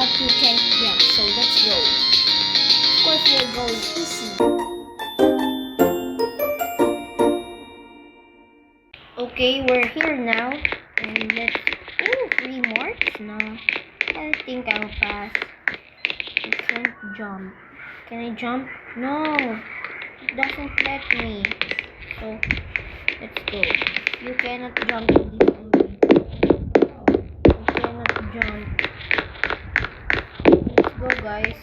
but you can't jump, so let's go. Of course, we're going easy. Okay, we're here now, and let's. Oh, 3 marks? No, I think I'll pass. I can't jump. Can I jump? No, it doesn't let me. So, let's go. You cannot jump to this one. You cannot jump. Let's go, guys.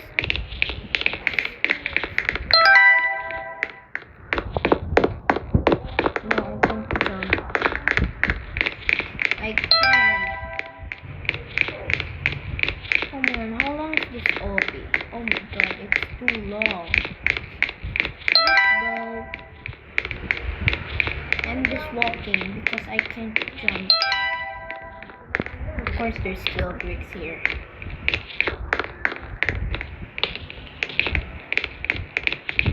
No, I can't jump. I can. Come on, how long is this OP? Oh my god, it's too long. Let's go. I'm just walking because I can't jump. Of course, there's skill bricks here.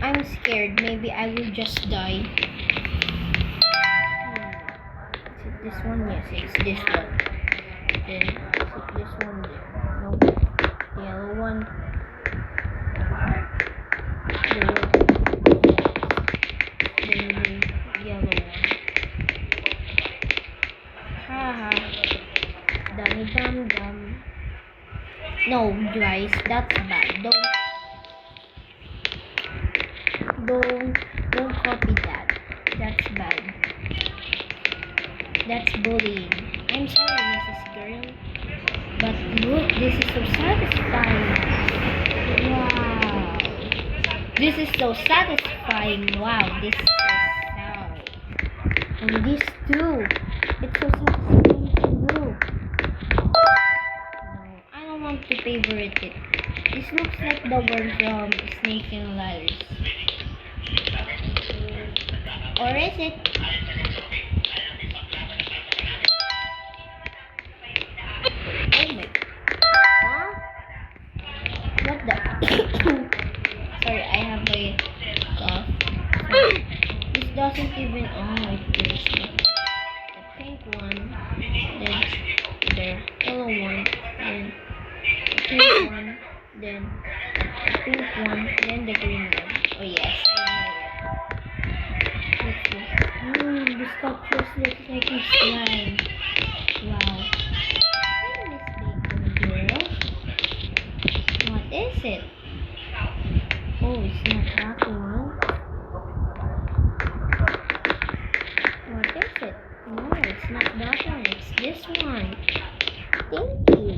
I'm scared. Maybe I will just die. Is it this one? Yes, it's this one. Then, is it this one? No. The yellow one. The yellow one. Haha. Dummy dum dum. No, guys, that's bad. Don't copy that. That's bad. That's bullying. I'm sorry, Mrs. Girl. But look, this is so satisfying. Wow. This is so satisfying. Wow, this is so. And this too. It's so satisfying to do. No, I don't want to favorite it. This looks like the worm from Snake and Ladders. Or is it? Oh my. Huh? What the? Sorry, I have a cough. This doesn't even. Oh, it is. The pink one. Then the yellow one. Then the pink one. Then the pink one. Then the green one. Oh, yes. This sculpture looks like a slime. Wow. Hey, Miss Bacon Girl. What is it? Oh, it's not that one. What is it? No, it's not that one. It's this one. Thank you.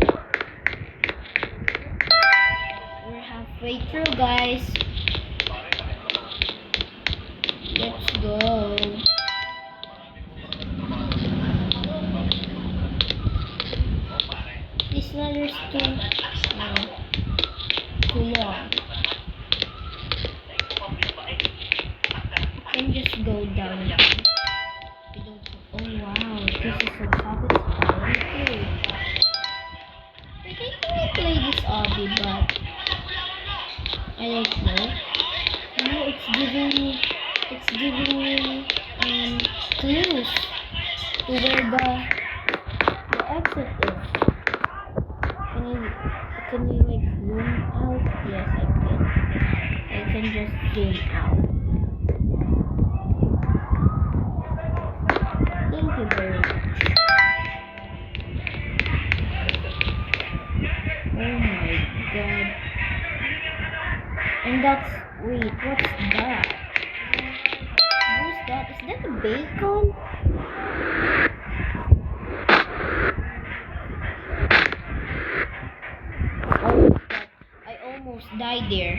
We're halfway through, guys. Let's go. This ladder's too long. You can just go down. Oh wow, this is so satisfying too. I think I play this obby, but I don't know. No, it's giving me clues to where the exit is. Can you like zoom out? Yes, I can. I can just zoom out. Thank you very much. Oh my god. And wait, what's that? What's that? Is that a bacon? Oh god, I almost died there.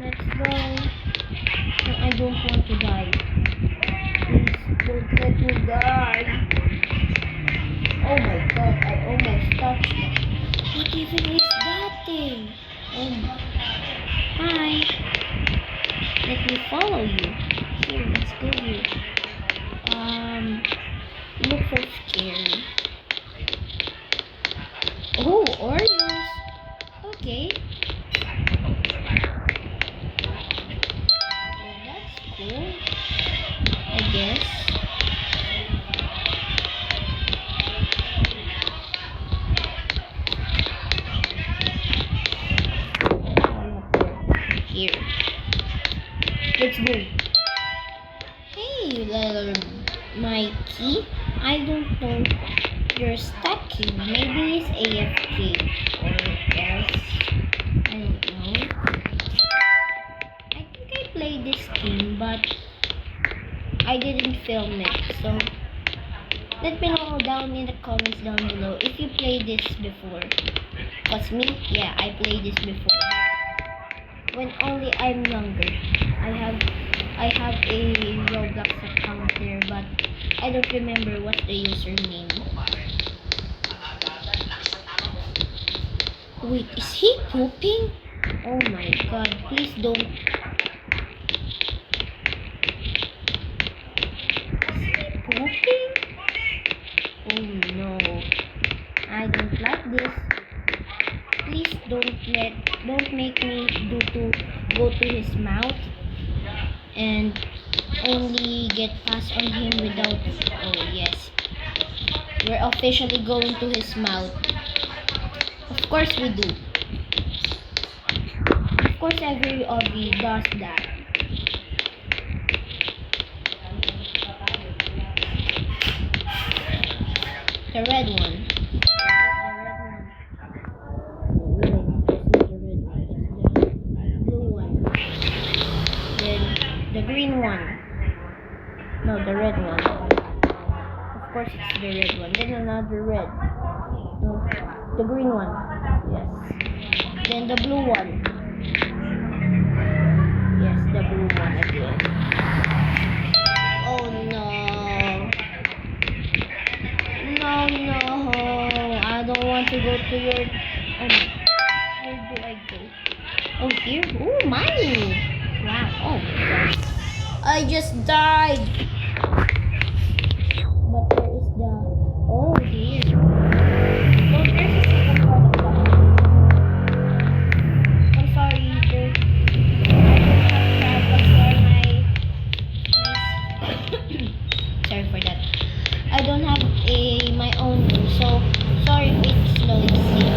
Let's go. No, I don't want to die. Please don't let me die. Oh my god, I almost touched it. What even is that thing? Oh my. Hi. Let me follow you. Here, let's go here. You look so scary. Oh, Oreos. Okay. Well, that's cool. I guess. Let's go. Hey, Mikey. I don't know. You're stacking. Maybe it's AFK or else. I don't know. I think I played this game, but I didn't film it. So let me know down in the comments down below if you played this before. Cause me, yeah, I played this before. When only I'm younger. I have a Roblox account there, but I don't remember what's the username. Wait, is he pooping? Oh my god, please don't. Is he pooping? Oh no. I don't like this. Please don't make me go to his mouth and only get past on him without. Oh yes, we're officially going to his mouth. Of course we do. Of course every obby does that. The red one. The green one. No, the red one. Of course it's the red one. Then another red. No, the green one. Yes. Then the blue one. Yes, the blue one again. Oh no. No. I don't want to go to your... Oh my. Where do I go? Oh, here? Oh, money. Wow. Oh, gosh. I just died. But where is the... Oh, here. So there's a second part of the... I'm sorry, I sorry for that. I don't have my own room, so sorry if it's slowly sleep.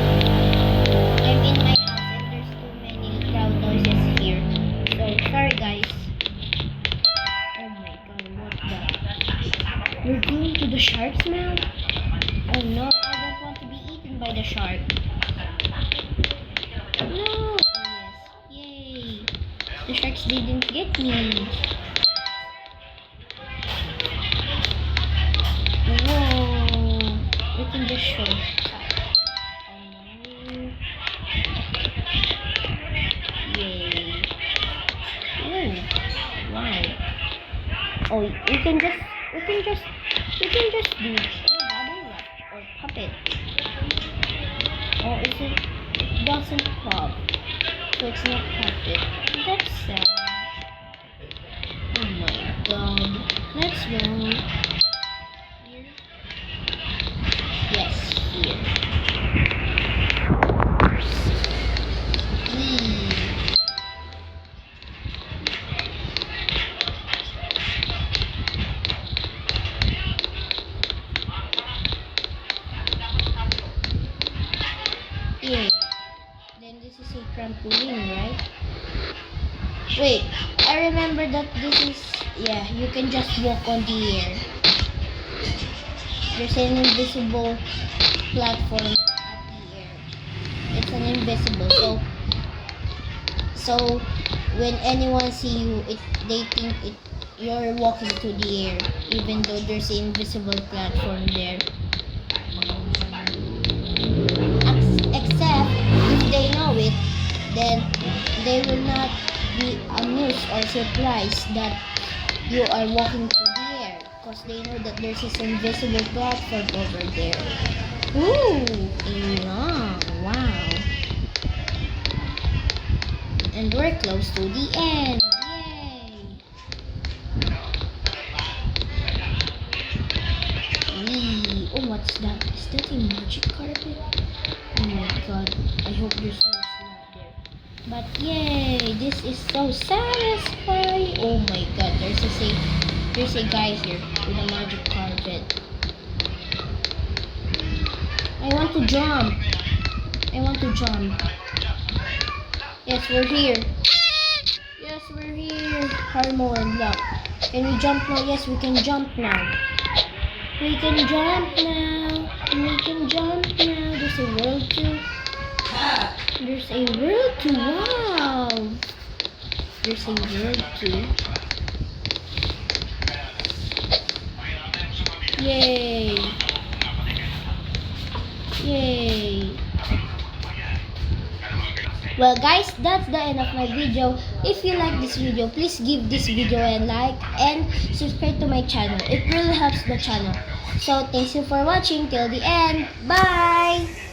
I'm in my house and there's too many crowd noises here. So sorry guys. Oh my god, what the? We're going to the shark's mouth? Oh no, I don't want to be eaten by the shark. No! Oh yes, yay! The sharks didn't get me. Whoa! We can just show. Yay! Oh! Wow! Oh, we can just do bubble wrap or puppet. Oh, it doesn't pop, so it's not puppet. That's sad. Oh my god! Let's go. Yes, here. Yay. Then this is a trampoline, right? Wait, I remember that this is... Yeah, you can just walk on the air. There's an invisible platform at the air. It's an invisible, so when anyone see you, they think you're walking to the air, even though there's an invisible platform there. Except if they know it, then they will not be amused or surprised that you are walking through the air, because they know that there's this invisible platform over there. Ooh, yeah, wow. And we're close to the end. Yay! Oh, what's that? Is that a magic carpet? Oh my god, I hope there's no snap there. But yay, this is so satisfying. Oh my god, there's a guy here with a magic carpet. I want to jump. Yes, we're here. Yes, we're here. Harmo and Lock. Can we jump now? Yes, we can jump now. We can jump now. We can jump now. There's a world too. There's a world too. Wow. There's a world too. Yay. Yay. Well guys, that's the end of my video. If you like this video, please give this video a like and subscribe to my channel. It really helps the channel. So thanks you for watching till the end. Bye!